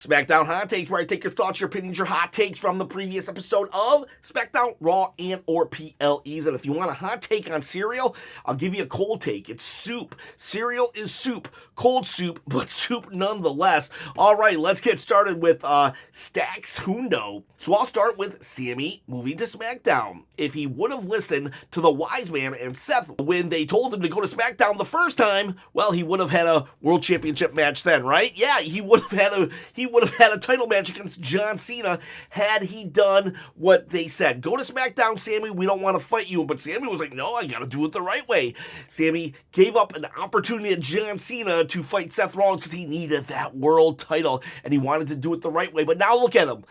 SmackDown Hot Takes, where I take your thoughts, your opinions, your hot takes from the previous episode of SmackDown, Raw, and or PLEs. And if you want a hot take on cereal, I'll give you a cold take. It's soup. Cereal is soup. Cold soup, but soup nonetheless. All right, let's get started with Stacks Hundo. So I'll start with Sami moving to SmackDown. If he would have listened to the Wise Man and Seth when they told him to go to SmackDown the first time, well, he would have had a World Championship match then, right? Yeah, he would have had a title match against John Cena had he done what they said. Go to SmackDown, Sami. We don't want to fight you. But Sami was like, no, I got to do it the right way. Sami gave up an opportunity at John Cena to fight Seth Rollins because he needed that world title and he wanted to do it the right way. But now look at him.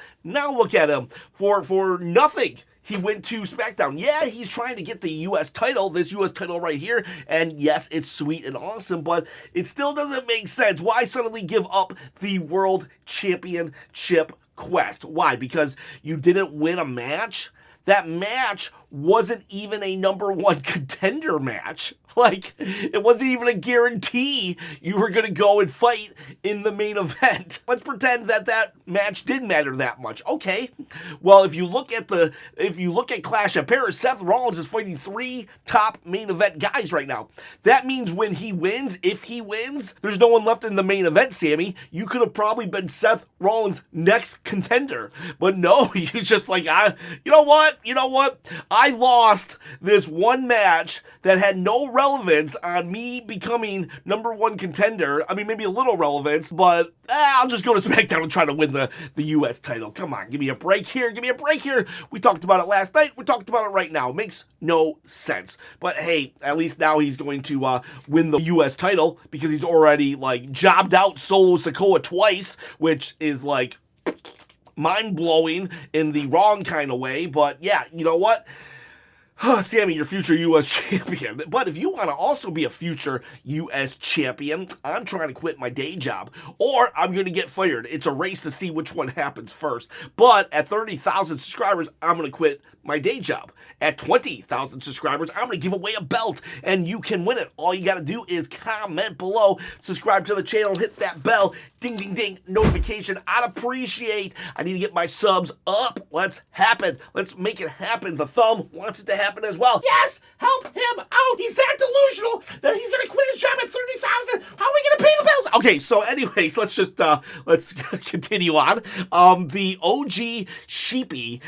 For nothing. He went to SmackDown. Yeah, he's trying to get the U.S. title, this U.S. title right here. And yes, it's sweet and awesome, but it still doesn't make sense. Why suddenly give up the World Championship quest? Why? Because you didn't win a match? That match wasn't even a number one contender match. Like, it wasn't even a guarantee you were going to go and fight in the main event. Let's pretend that match didn't matter that much. Okay. Well, if you look at Clash of Paris, Seth Rollins is fighting 3 top main event guys right now. That means when he wins, if he wins, there's no one left in the main event, Sami. You could have probably been Seth Rollins' next contender. But no, you just like, you know what? I lost this one match that had no relevance on me becoming number one contender. I mean, maybe a little relevance, but I'll just go to SmackDown and try to win the U.S. title. Come on, give me a break here. We talked about it last night. We talked about it right now. It makes no sense. But hey, at least now he's going to win the U.S. title because he's already like jobbed out Solo Sikoa twice, which is like mind-blowing in the wrong kind of way. But yeah, you know what? Sami, your future U.S. champion. But if you want to also be a future U.S. champion, I'm trying to quit my day job, or I'm going to get fired. It's a race to see which one happens first. But at 30,000 subscribers, I'm going to quit my day job. At 20,000 subscribers, I'm going to give away a belt, and you can win it. All you got to do is comment below, subscribe to the channel, hit that bell, ding, ding, ding, notification. I'd appreciate. I need to get my subs up. Let's make it happen. The thumb wants it to happen as well. Yes, help him out. He's that delusional that he's going to quit his job at 30,000. How are we going to pay the bills? Okay, so anyways, let's continue on. The OG Sheepy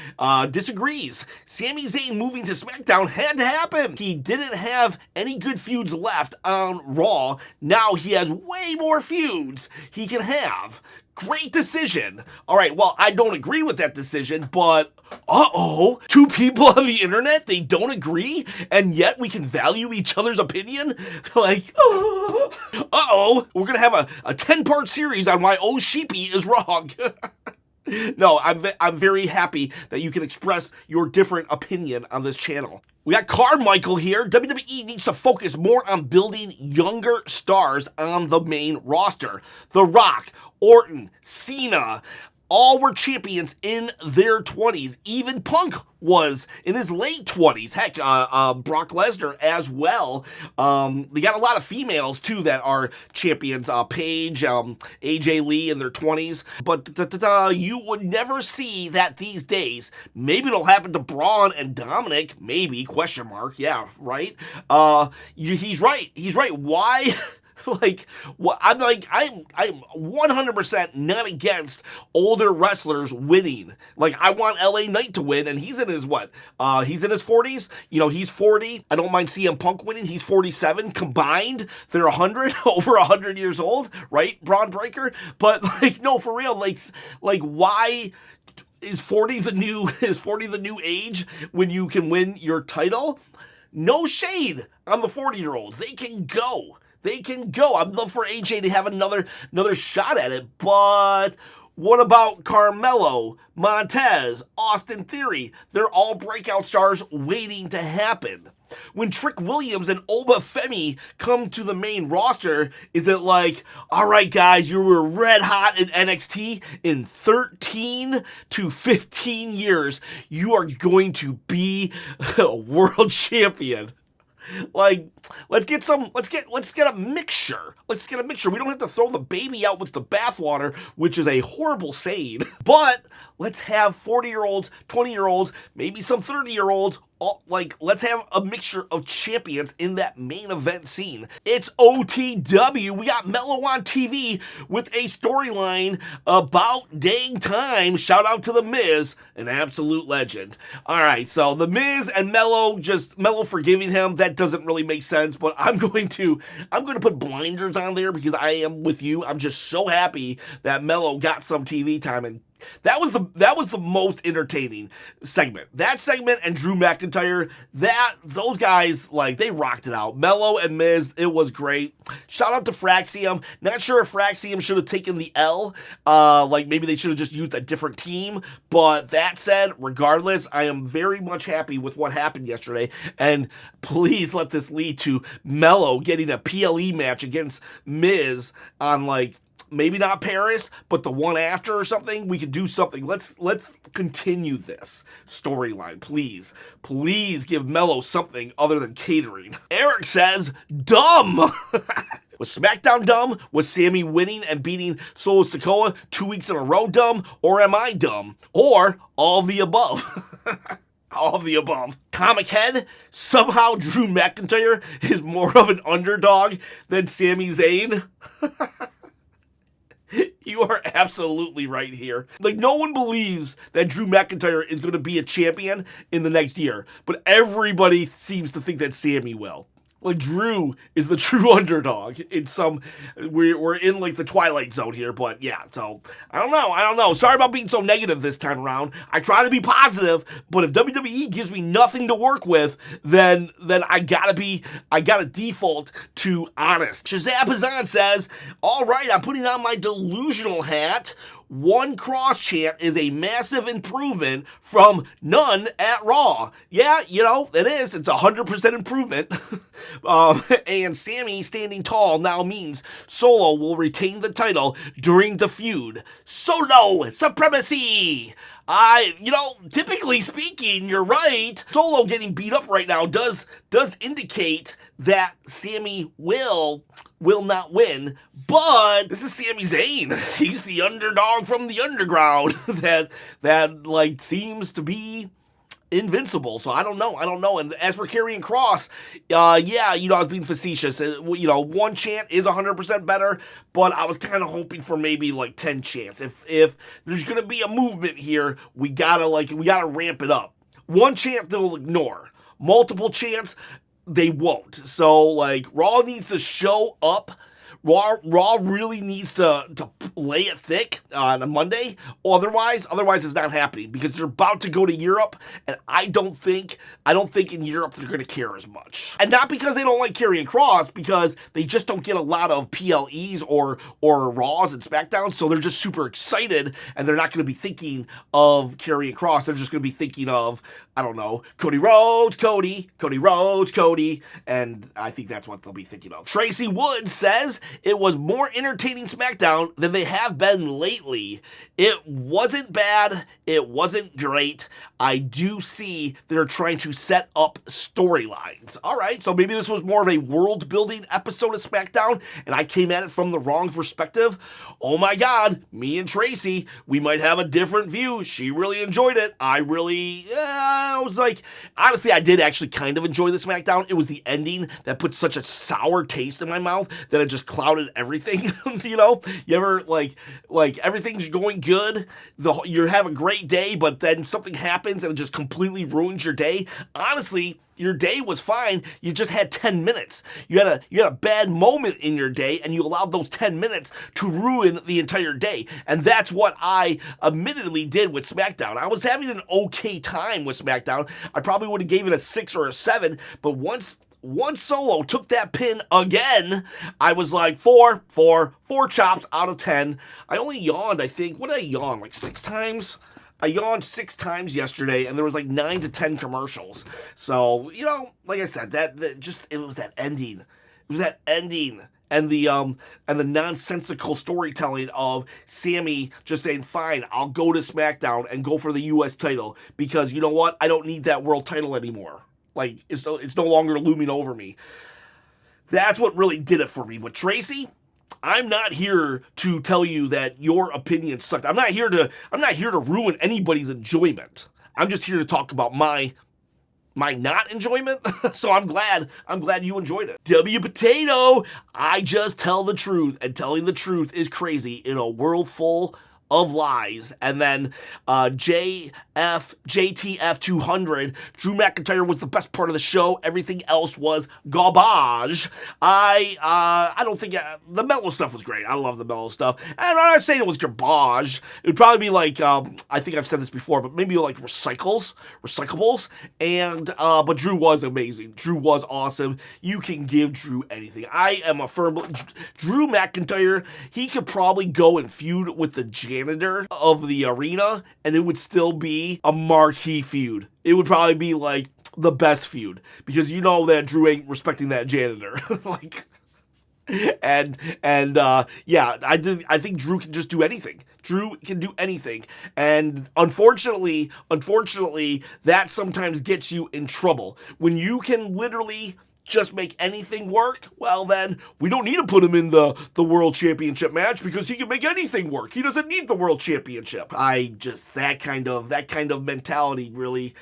disagrees. Sami Zayn moving to SmackDown had to happen. He didn't have any good feuds left on Raw. Now he has way more feuds he can have. Great decision. All right, well, I don't agree with that decision, but two people on the internet, they don't agree, and yet we can value each other's opinion? Like, we're going to have a 10-part series on why Sheepy is wrong. No, I'm very happy that you can express your different opinion on this channel. We got Carmichael here. WWE needs to focus more on building younger stars on the main roster. The Rock, Orton, Cena, all were champions in their 20s. Even Punk was in his late 20s. Heck, Brock Lesnar as well. They got a lot of females, too, that are champions. Paige, AJ Lee in their 20s. But you would never see that these days. Maybe it'll happen to Braun and Dominic. Maybe, question mark. Yeah, right? He's right. Why... I'm 100% not against older wrestlers winning. Like, I want LA Knight to win, and he's in his he's in his 40s. He's 40. I don't mind CM Punk winning. He's 47. Combined, they're 100, over 100 years old, right? Braun Breaker. But no, for real, why is 40 the new age when you can win your title? No shade on the 40-year-olds. They can go. I'd love for AJ to have another shot at it, but what about Carmelo, Montez, Austin Theory? They're all breakout stars waiting to happen. When Trick Williams and Oba Femi come to the main roster, is it like, all right, guys, you were red hot in NXT in 13 to 15 years. You are going to be a world champion. Like, let's get a mixture. Let's get a mixture. We don't have to throw the baby out with the bathwater, which is a horrible saying. But let's have 40-year-olds, 20-year-olds, maybe some 30-year-olds. Let's have a mixture of champions in that main event scene. It's OTW. We got Melo on TV with a storyline about dang time. Shout out to The Miz, an absolute legend. All right, so The Miz and Melo forgiving him, that doesn't really make sense, but I'm going to put blinders on there because I am with you. I'm just so happy that Melo got some TV time, and that was the most entertaining segment. That segment and Drew McIntyre, those guys, like, they rocked it out. Melo and Miz, it was great. Shout out to Fraxium. Not sure if Fraxium should have taken the L. Like, maybe they should have just used a different team. But that said, regardless, I am very much happy with what happened yesterday. And please let this lead to Melo getting a PLE match against Miz on, like, maybe not Paris, but the one after or something. We could do something. Let's continue this storyline, please. Please give Melo something other than catering. Eric says, dumb. Was SmackDown dumb? Was Sami winning and beating Solo Sikoa 2 weeks in a row dumb? Or am I dumb? Or all of the above? All of the above. Comic Head, somehow Drew McIntyre is more of an underdog than Sami Zayn. You are absolutely right here. Like, no one believes that Drew McIntyre is going to be a champion in the next year, but everybody seems to think that Sami will. Like, Drew is the true underdog in some, we're in like the Twilight Zone here, but yeah, so I don't know. Sorry about being so negative this time around. I try to be positive, but if WWE gives me nothing to work with, then I gotta default to honest. Shazam says, all right, I'm putting on my delusional hat. One cross chant is a massive improvement from none at Raw. Yeah, you know, it is. It's 100% improvement. And Sami standing tall now means Solo will retain the title during the feud. Solo supremacy! Typically speaking, you're right. Solo getting beat up right now does indicate that Sami will not win, but this is Sami Zayn. He's the underdog from the underground that like seems to be invincible. So I don't know. And as for Karrion Kross, I was being facetious. One chant is 100% better, but I was kind of hoping for maybe like 10 chants. If there's gonna be a movement here, we gotta ramp it up. One chant they'll ignore. Multiple chants, they won't. So, like, Raw needs to show up. Raw really needs to lay it thick on a Monday. Otherwise it's not happening because they're about to go to Europe, and I don't think in Europe they're going to care as much. And not because they don't like Karrion Kross, because they just don't get a lot of PLEs or Raws and SmackDowns, so they're just super excited, and they're not going to be thinking of Karrion Kross. They're just going to be thinking of, I don't know, Cody Rhodes, Cody, and I think that's what they'll be thinking of. Tracy Woods says, it was more entertaining SmackDown than they have been lately. It wasn't bad. It wasn't great. I do see they're trying to set up storylines. All right, so maybe this was more of a world-building episode of SmackDown, and I came at it from the wrong perspective. Oh my God, me and Tracy, we might have a different view. She really enjoyed it. I was like, honestly, I did actually kind of enjoy the SmackDown. It was the ending that put such a sour taste in my mouth that it just clouded everything. You ever like everything's going good, you have a great day, but then something happens and it just completely ruins your day. Honestly, your day was fine. You just had 10 minutes. You had a bad moment in your day, and you allowed those 10 minutes to ruin the entire day. And that's what I admittedly did with SmackDown. I was having an okay time with SmackDown. I probably would have gave it a 6 or a 7, but once Solo took that pin again, I was like, 4 chops out of 10. I only yawned, I think. What did I yawn? Like 6 times? I yawned 6 times yesterday, and there was like 9 to 10 commercials. So, like I said, it was that ending. It was that ending. And the nonsensical storytelling of Sami just saying, fine, I'll go to SmackDown and go for the U.S. title because you know what? I don't need that world title anymore. Like, it's no longer looming over me. That's what really did it for me. But Tracy, I'm not here to tell you that your opinion sucked. I'm not here to ruin anybody's enjoyment. I'm just here to talk about my not enjoyment. So I'm glad you enjoyed it. W Potato, I just tell the truth, and telling the truth is crazy in a world full of lies. And then JTF 200, Drew McIntyre was the best part of the show. Everything else was garbage. I don't think the Melo stuff was great. I love the Melo stuff. And I'm not saying it was garbage. It would probably be like, I think I've said this before, but maybe like recyclables. And but Drew was amazing. Drew was awesome. You can give Drew anything. I am a firm Drew McIntyre. He could probably go and feud with the janitor of the arena, and it would still be a marquee feud. It would probably be like the best feud, because you know that Drew ain't respecting that janitor. Like, and yeah, I think Drew can just do anything. Drew can do anything, and unfortunately, that sometimes gets you in trouble when you can literally just make anything work. Well, then we don't need to put him in the world championship match, because he can make anything work. He doesn't need the world championship. That kind of mentality really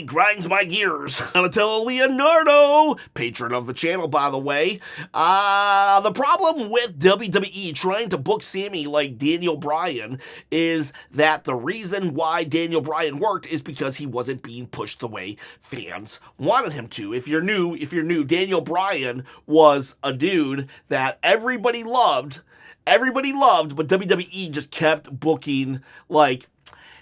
grinds my gears. Donatello Leonardo, patron of the channel, by the way. The problem with WWE trying to book Sami like Daniel Bryan is that the reason why Daniel Bryan worked is because he wasn't being pushed the way fans wanted him to. If you're new, Daniel Bryan was a dude that everybody loved, but WWE just kept booking like,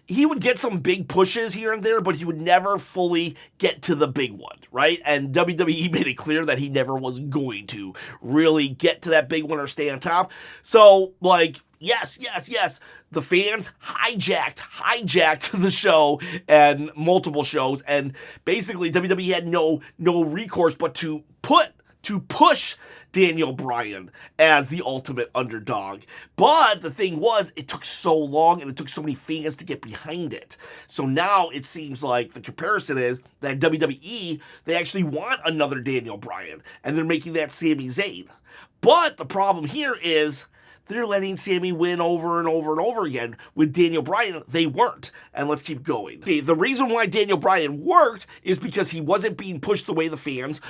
he would get some big pushes here and there, but he would never fully get to the big one, right? And WWE made it clear that he never was going to really get to that big one or stay on top. So, like, yes, the fans hijacked the show and multiple shows, and basically WWE had no recourse but to push Daniel Bryan as the ultimate underdog. But the thing was, it took so long and it took so many fans to get behind it. So now it seems like the comparison is that WWE, they actually want another Daniel Bryan, and they're making that Sami Zayn. But the problem here is they're letting Sami win over and over and over again. With Daniel Bryan, they weren't. And let's keep going. See, the reason why Daniel Bryan worked is because he wasn't being pushed the way the fans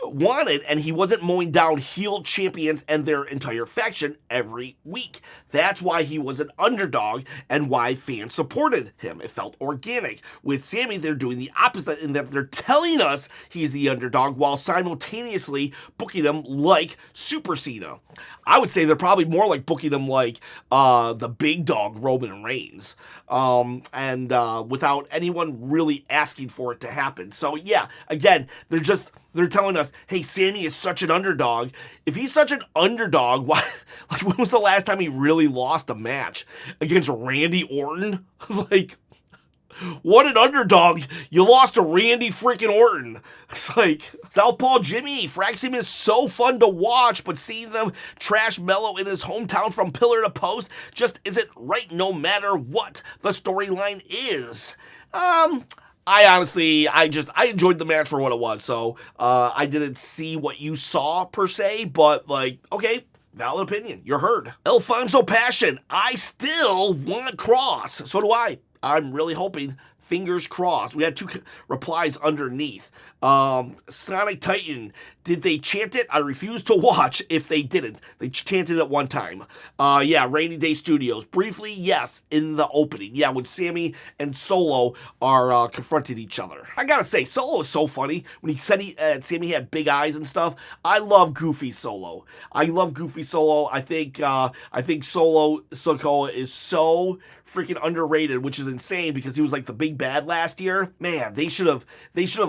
wanted, and he wasn't mowing down heel champions and their entire faction every week. That's why he was an underdog and why fans supported him. It felt organic. With Sami, they're doing the opposite in that they're telling us he's the underdog while simultaneously booking him like Super Cena. I would say they're probably more like booking him like the big dog Roman Reigns, and without anyone really asking for it to happen. So yeah, again, they're telling us, hey, Sami is such an underdog. If he's such an underdog, why? Like, when was the last time he really lost a match against Randy Orton? Like, what an underdog. You lost to Randy freaking Orton. It's like, Southpaw Jimmy, Fraxium is so fun to watch, but seeing them trash Melo in his hometown from pillar to post just isn't right, no matter what the storyline is. I enjoyed the match for what it was, so I didn't see what you saw per se, but like, okay, valid opinion, you're heard. Alfonso Passion, I still want Cross, so do I. I'm really hoping, fingers crossed. We had two replies underneath. Sonic Titan, did they chant it? I refuse to watch if they didn't. They chanted it one time. Yeah, Rainy Day Studios. Briefly, yes, in the opening. Yeah, when Sami and Solo are confronting each other. I gotta say, Solo is so funny. When he said Sami had big eyes and stuff, I love Goofy Solo. I think Solo Sokoa is so freaking underrated, which is insane because he was like the big bad last year. Man, they should have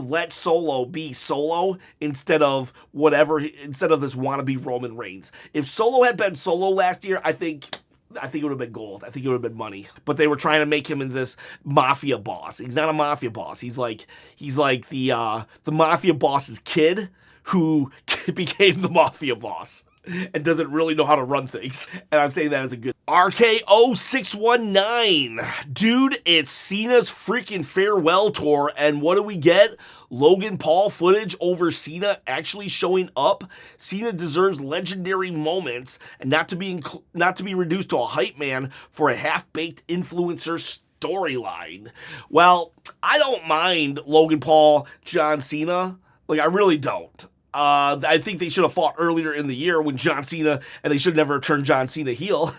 let Solo be Solo instead of this wannabe Roman Reigns. If Solo had been Solo last year, I think it would have been gold. I think it would have been money. But they were trying to make him into this mafia boss. He's not a mafia boss. He's like the mafia boss's kid who became the mafia boss. and doesn't really know how to run things. And I'm saying that as a good RKO 619. Dude, it's Cena's freaking farewell tour, and what do we get? Logan Paul footage over Cena actually showing up. Cena deserves legendary moments and not to be reduced to a hype man for a half-baked influencer storyline. Well, I don't mind Logan Paul, John Cena. Like, I really don't. I think they should have fought earlier in the year when John Cena, and they should never have turned John Cena heel,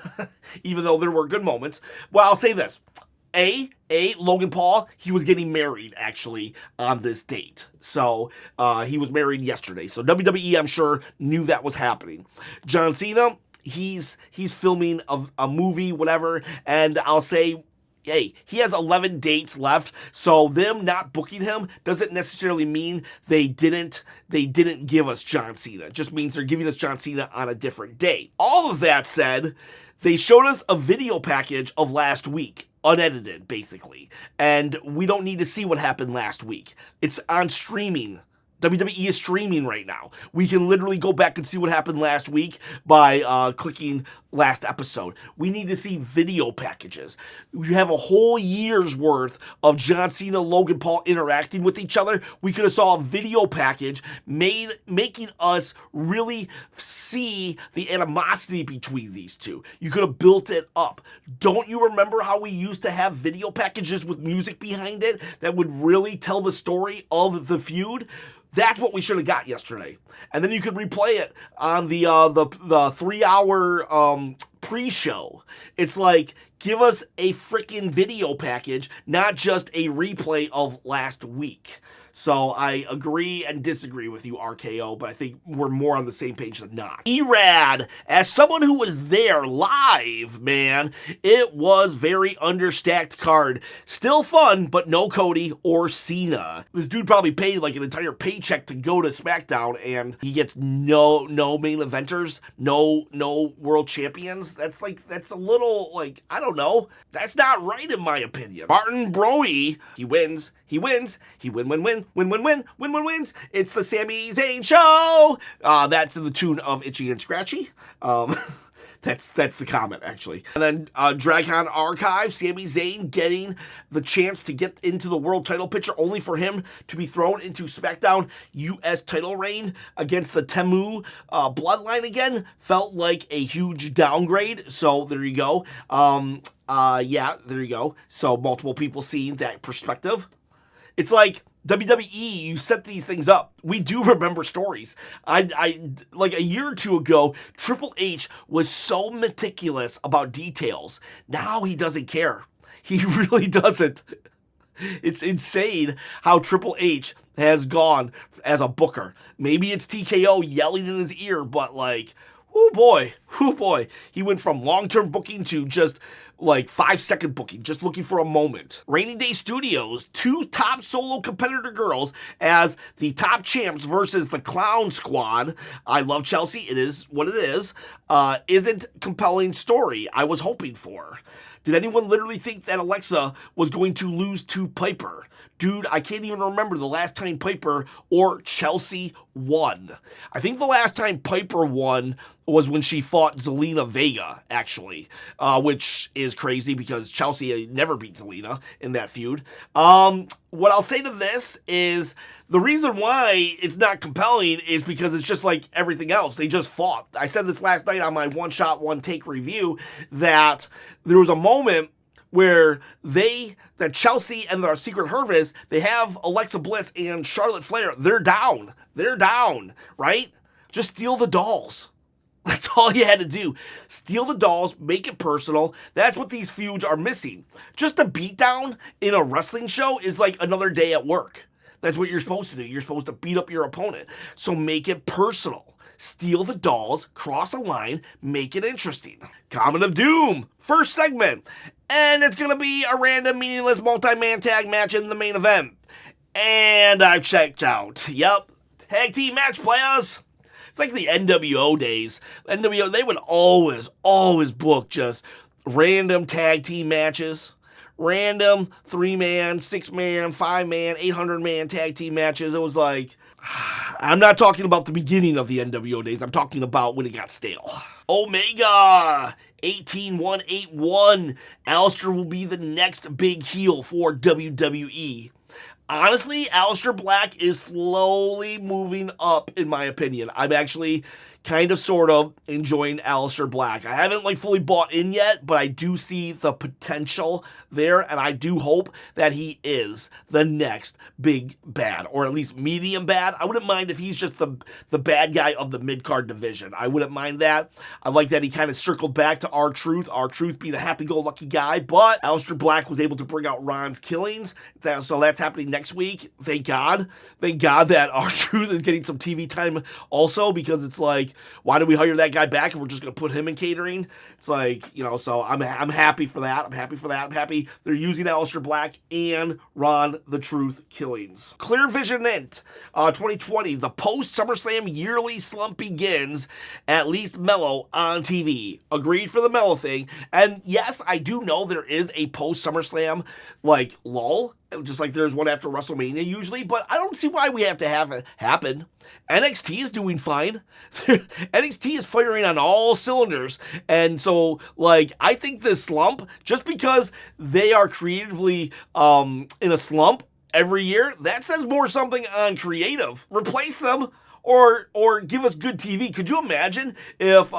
even though there were good moments. Well, I'll say this. Logan Paul, he was getting married, actually, on this date. So, he was married yesterday. So, WWE, I'm sure, knew that was happening. John Cena, he's filming a movie, whatever, and I'll say, hey, he has 11 dates left, so them not booking him doesn't necessarily mean they didn't give us John Cena. It just means they're giving us John Cena on a different day. All of that said, they showed us a video package of last week, unedited, basically, and we don't need to see what happened last week. It's on streaming. WWE is streaming right now. We can literally go back and see what happened last week by clicking last episode. We need to see video packages. You have a whole year's worth of John Cena, Logan Paul interacting with each other. We could have saw a video package making us really see the animosity between these two. You could have built it up. Don't you remember how we used to have video packages with music behind it that would really tell the story of the feud? That's what we should have got yesterday. And then you could replay it on the 3-hour pre-show. It's like, give us a freaking video package, not just a replay of last week. So I agree and disagree with you, RKO, but I think we're more on the same page than not. E-Rad, as someone who was there live, man, it was very understacked card. Still fun, but no Cody or Cena. This dude probably paid like an entire paycheck to go to SmackDown, and he gets no main eventers, no world champions. That's a little, like, I don't know. That's not right in my opinion. Martin Brody, he wins. He wins. He wins. It's the Sami Zayn show. That's in the tune of Itchy and Scratchy. That's the comment, actually. And then Dragon Archive, Sami Zayn getting the chance to get into the world title picture, only for him to be thrown into SmackDown US title reign against the Temu bloodline again. Felt like a huge downgrade. So there you go. Yeah, there you go. So multiple people seeing that perspective. It's like WWE, you set these things up. We do remember stories. I like a year or two ago, Triple H was so meticulous about details. Now he doesn't care. He really doesn't. It's insane how Triple H has gone as a booker. Maybe it's TKO yelling in his ear, but like, oh boy. He went from long-term booking to just like 5-second booking, just looking for a moment. Rainy Day Studios, 2 top solo competitor girls as the top champs versus the Clown Squad. I love Chelsea. It is what it is. Isn't compelling story I was hoping for. Did anyone literally think that Alexa was going to lose to Piper? Dude, I can't even remember the last time Piper or Chelsea won. I think the last time Piper won was when she fought Zelina Vega, actually, which is crazy because Chelsea never beat Zelina in that feud. What I'll say to this is the reason why it's not compelling is because it's just like everything else. They just fought. I said this last night on my one-shot, one-take review that there was a moment where that Chelsea and the Secret Harvest, they have Alexa Bliss and Charlotte Flair. They're down, right? Just steal the dolls. That's all you had to do. Steal the dolls, make it personal. That's what these feuds are missing. Just a beatdown in a wrestling show is like another day at work. That's what you're supposed to do. You're supposed to beat up your opponent. So make it personal. Steal the dolls, cross a line, make it interesting. Comment of Doom, first segment. And it's going to be a random, meaningless multi-man tag match in the main event. And I've checked out. Yep. Tag team match, players. It's like the NWO days. NWO, they would always book just random tag team matches. Random 3-man, 6-man, 5-man, 800-man tag team matches. It was like, I'm not talking about the beginning of the NWO days. I'm talking about when it got stale. Omega 18181. Aleister will be the next big heel for WWE. Honestly, Aleister Black is slowly moving up, in my opinion. I'm actually kind of sort of enjoying Aleister Black. I haven't fully bought in yet, but I do see the potential there, and I do hope that he is the next big bad, or at least medium bad. I wouldn't mind if he's just the bad guy of the mid-card division. I wouldn't mind that. I like that he kind of circled back to R-Truth. R-Truth being a happy-go-lucky guy, but Aleister Black was able to bring out Ron's killings, so that's happening next week. Thank God. Thank God that R-Truth is getting some TV time also, because it's why do we hire that guy back if we're just going to put him in catering? It's so I'm happy for that. I'm happy they're using Aleister Black and Ron the Truth killings. Clear Vision Int 2020, the post-SummerSlam yearly slump begins, at least Melo on TV. Agreed for the Melo thing. And yes, I do know there is a post-SummerSlam lull, just like there's one after WrestleMania usually, but I don't see why we have to have it happen. NXT is doing fine. NXT is firing on all cylinders, and so I think this slump, just because they are creatively in a slump every year, that says more something on creative. Replace them. Or give us good TV. Could you imagine if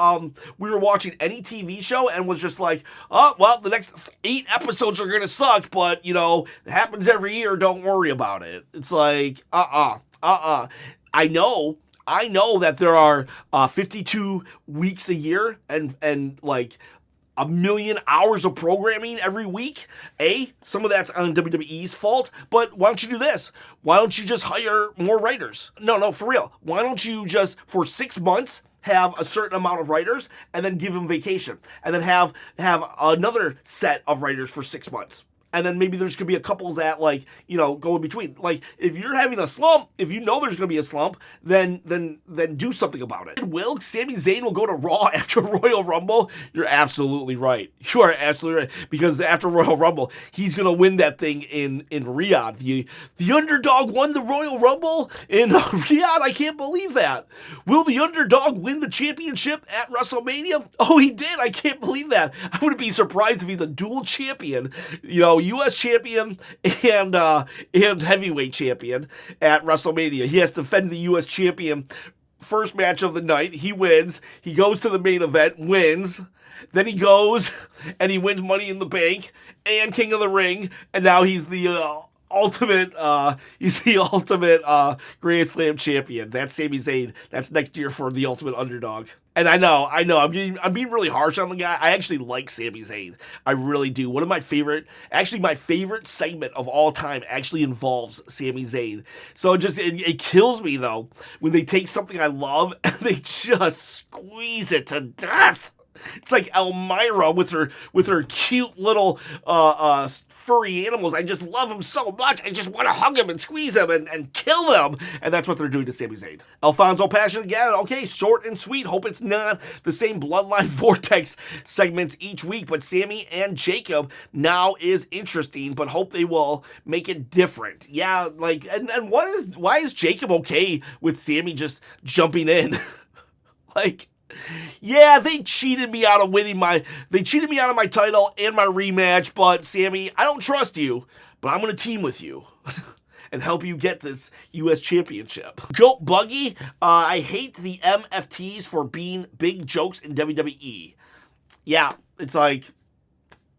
we were watching any TV show and was just oh, well, the next 8 episodes are going to suck, but, it happens every year, don't worry about it. It's I know that there are 52 weeks a year and 1,000,000 hours of programming every week. Some of that's on WWE's fault, but why don't you do this? Why don't you just hire more writers? No, for real. Why don't you just, for 6 months, have a certain amount of writers and then give them vacation, and then have another set of writers for 6 months? And then maybe there's going to be a couple that, go in between. If you're having a slump, if you know there's going to be a slump, then do something about it. Will Sami Zayn will go to Raw after Royal Rumble? You're absolutely right. You are absolutely right. Because after Royal Rumble, he's going to win that thing in Riyadh. The Underdog won the Royal Rumble in Riyadh? I can't believe that. Will the Underdog win the championship at WrestleMania? Oh, he did. I can't believe that. I wouldn't be surprised if he's a dual champion. U.S. champion and heavyweight champion at WrestleMania. He has to defend the U.S. champion first match of the night. He wins. He goes to the main event, wins. Then he goes and he wins Money in the Bank and King of the Ring, and now he's the ultimate Grand Slam champion. That's Sami Zayn. That's next year for the Ultimate Underdog. And I know, I'm being really harsh on the guy. I actually like Sami Zayn. I really do. My favorite segment of all time actually involves Sami Zayn. So it kills me though when they take something I love and they just squeeze it to death. It's like Elmira with her cute little furry animals. I just love them so much. I just want to hug them and squeeze them and kill them. And that's what they're doing to Sami Zayn. Alfonso Passion again. Okay, short and sweet. Hope it's not the same Bloodline Vortex segments each week, but Sami and Jacob now is interesting, but hope they will make it different. Yeah, and why is Jacob okay with Sami just jumping in? Yeah, they cheated me out of my title and my rematch, but Sami, I don't trust you, but I'm going to team with you and help you get this U.S. championship. Goat Buggy, I hate the MFTs for being big jokes in WWE. Yeah, it's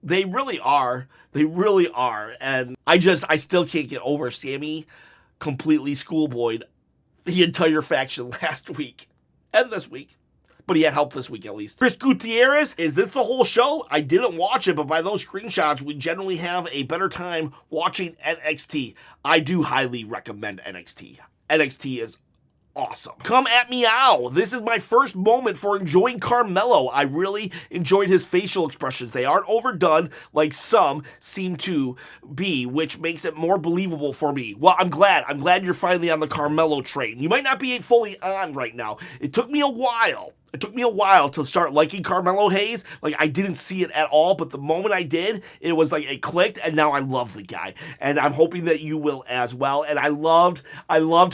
they really are. They really are. And I still can't get over Sami completely schoolboyed the entire faction last week and this week. But he had help this week at least. Chris Gutierrez, is this the whole show? I didn't watch it, but by those screenshots, we generally have a better time watching NXT. I do highly recommend NXT. NXT is awesome. Come at me, ow. This is my first moment for enjoying Carmelo. I really enjoyed his facial expressions. They aren't overdone like some seem to be, which makes it more believable for me. Well, I'm glad. I'm glad you're finally on the Carmelo train. You might not be fully on right now. It took me a while. It took me a while to start liking Carmelo Hayes. Like, I didn't see it at all, but the moment I did, it was like it clicked, and now I love the guy. And I'm hoping that you will as well. And I loved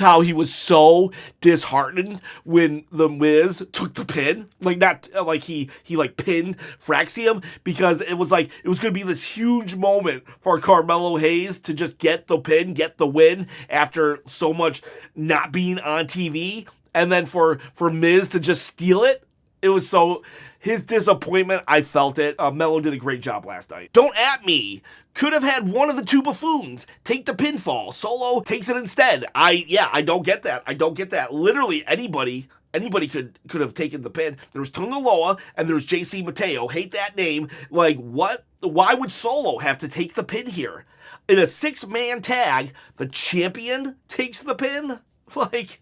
how he was so disheartened when The Miz took the pin. Like, not like he like pinned Fraxium, because it was like it was gonna be this huge moment for Carmelo Hayes to just get the pin, get the win after so much not being on TV. And then for Miz to just steal it, it was so... His disappointment, I felt it. Melo did a great job last night. Don't at me. Could have had one of the two buffoons take the pinfall. Solo takes it instead. I don't get that. I don't get that. Literally anybody could have taken the pin. There was Tonga Loa and there's JC Mateo. Hate that name. Like, what? Why would Solo have to take the pin here? In a 6-man tag, the champion takes the pin? Like...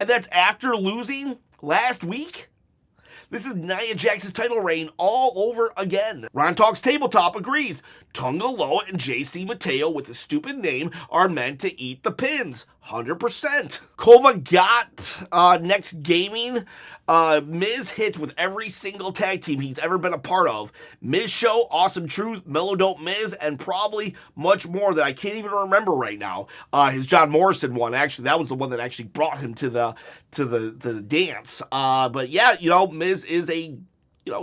And that's after losing last week? This is Nia Jax's title reign all over again. Ron Talks Tabletop agrees. Tonga Loa and JC Mateo with the stupid name are meant to eat the pins. 100%. Kova got Next Gaming. Miz hits with every single tag team he's ever been a part of. Miz Show, Awesome Truth, Melo Don't Miz, and probably much more that I can't even remember right now. His John Morrison one, actually, that was the one that actually brought him to the dance. But yeah, Miz is a,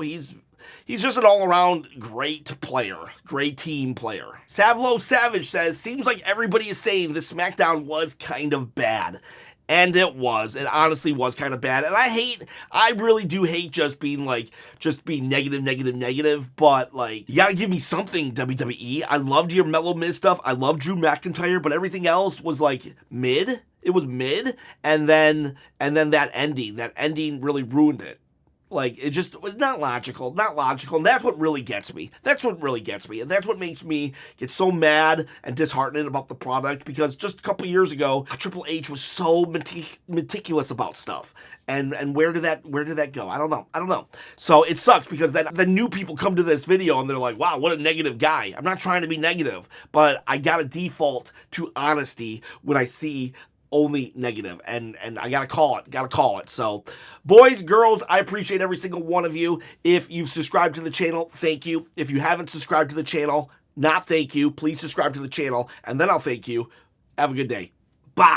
he's just an all-around great player, great team player. Savlo Savage says, seems like everybody is saying this SmackDown was kind of bad. And it was. It honestly was kind of bad. And I really do hate just being negative. But, like, you gotta give me something, WWE. I loved your Melo Miz stuff. I loved Drew McIntyre. But everything else was, like, mid. It was mid. And then that ending really ruined it. Like, it just was not logical, and that's what really gets me. And that's what makes me get so mad and disheartened about the product, because just a couple years ago, Triple H was so meticulous about stuff. And where did that go? I don't know. So it sucks, because then the new people come to this video and they're like, wow, what a negative guy. I'm not trying to be negative, but I gotta default to honesty when I see only negative, and I gotta call it. So, boys, girls, I appreciate every single one of you. If you've subscribed to the channel, thank you. If you haven't subscribed to the channel, not thank you. Please subscribe to the channel, and then I'll thank you. Have a good day. Bye.